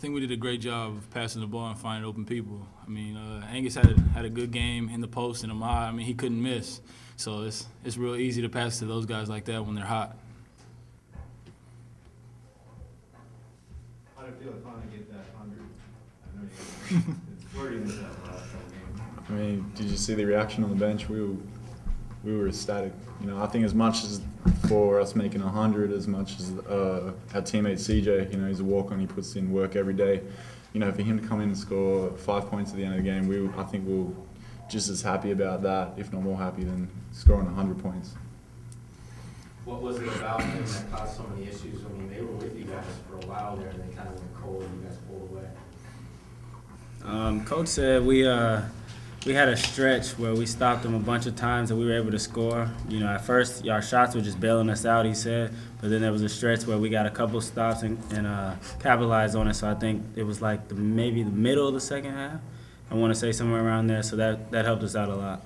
think we did a great job of passing the ball and finding open people. I mean, Angus had a good game in the post, and Ahmad, I mean, he couldn't miss. So it's real easy to pass to those guys like that when they're hot. How did it feel to finally get that 100? I know it's flirting with that last game. I mean, did you see the reaction on the bench? We were ecstatic. You know, I think as much as for us making 100, as much as our teammate CJ, you know, he's a walk-on, he puts in work every day. You know, for him to come in and score 5 points at the end of the game, I think we're just as happy about that, if not more happy, than scoring 100 points. What was it about him that caused so many issues? I mean, they were with you guys for a while there, and they kind of went cold, and you guys pulled away. Coach said we had a stretch where we stopped them a bunch of times and we were able to score. You know, at first our shots were just bailing us out, he said, but then there was a stretch where we got a couple stops and capitalized on it. So I think it was like maybe the middle of the second half. I want to say somewhere around there. So that helped us out a lot.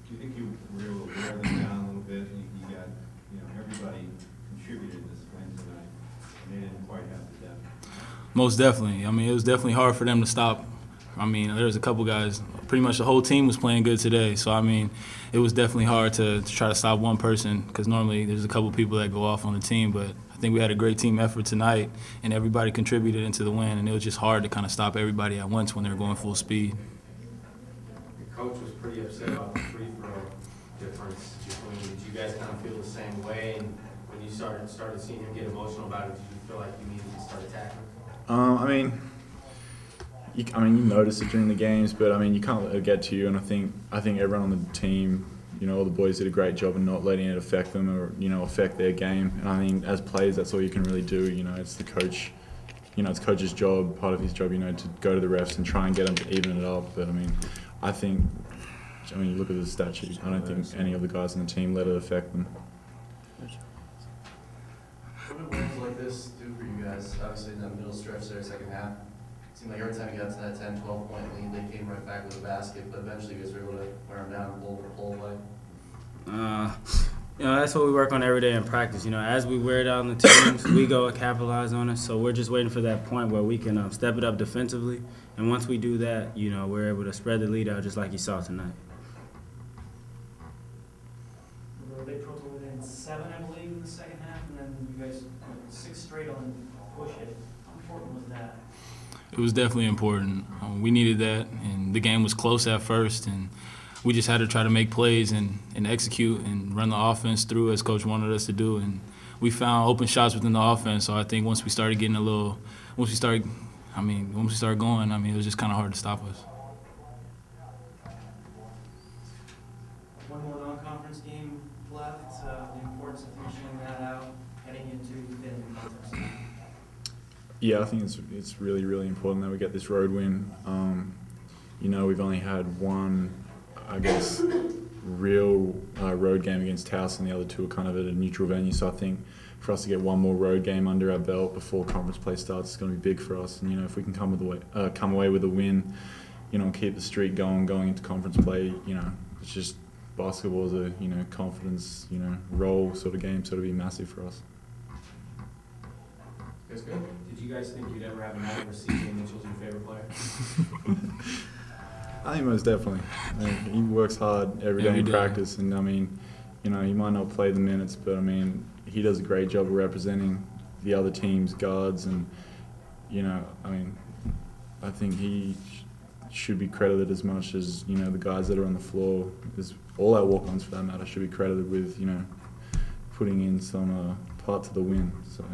Do you think you were able to wear them down a little bit? You got, you know, everybody contributed this win tonight, and they didn't quite have the depth. Most definitely. I mean, it was definitely hard for them to stop. I mean, there was a couple guys. Pretty much the whole team was playing good today. So, I mean, it was definitely hard to try to stop one person because normally there's a couple people that go off on the team. But I think we had a great team effort tonight, and everybody contributed into the win. And it was just hard to kind of stop everybody at once when they were going full speed. Your coach was pretty upset about the free throw difference between. Did you guys kind of feel the same way? And when you started seeing him get emotional about it, did you feel like you needed to start attacking? I mean, you notice it during the games, but I mean, you can't let it get to you. And I think everyone on the team, you know, all the boys did a great job in not letting it affect them or, you know, affect their game. And I think as players, that's all you can really do. You know, it's the coach. You know, it's coach's job, part of his job, you know, to go to the refs and try and get them to even it up. But I mean, you look at the stat sheet. I don't think any of the guys on the team let it affect them. What did wins like this do for you guys? Obviously, in that middle stretch there, second half, it seemed like every time you got to that 10, 12-point lead, they came right back with a basket, but eventually you guys were able to wear them down and pull away. You know, that's what we work on every day in practice. You know, as we wear down the teams, we go and capitalize on it. So we're just waiting for that point where we can step it up defensively. And once we do that, you know, we're able to spread the lead out just like you saw tonight. They totaled within 7, I believe, in the second half, and then you guys 6 straight on push it. How important was that? It was definitely important. We needed that, and the game was close at first, and we just had to try to make plays and execute and run the offense through as Coach wanted us to do. And we found open shots within the offense. So I think once we started getting once we started going, it was just kind of hard to stop us. One more non-conference game left. The importance of finishing that out, heading into the conference. Yeah, I think it's really, really important that we get this road win. You know, we've only had one, I guess, real road game against Taos, and the other two are kind of at a neutral venue. So I think for us to get one more road game under our belt before conference play starts is going to be big for us. And you know, if we can come away with a win, you know, and keep the streak going into conference play, you know, it's just basketball is a, you know, confidence, you know, role sort of game, so it'll be massive for us. That's good. Did you guys think you'd ever have a night where CJ Mitchell's your favorite player? I think most definitely. I mean, he works hard every day in practice, and I mean, you know, he might not play the minutes, but I mean, he does a great job of representing the other team's guards, and you know, I mean, I think he should be credited as much as, you know, the guys that are on the floor, as all our walk-ons for that matter, should be credited with, you know, putting in some part to the win. So.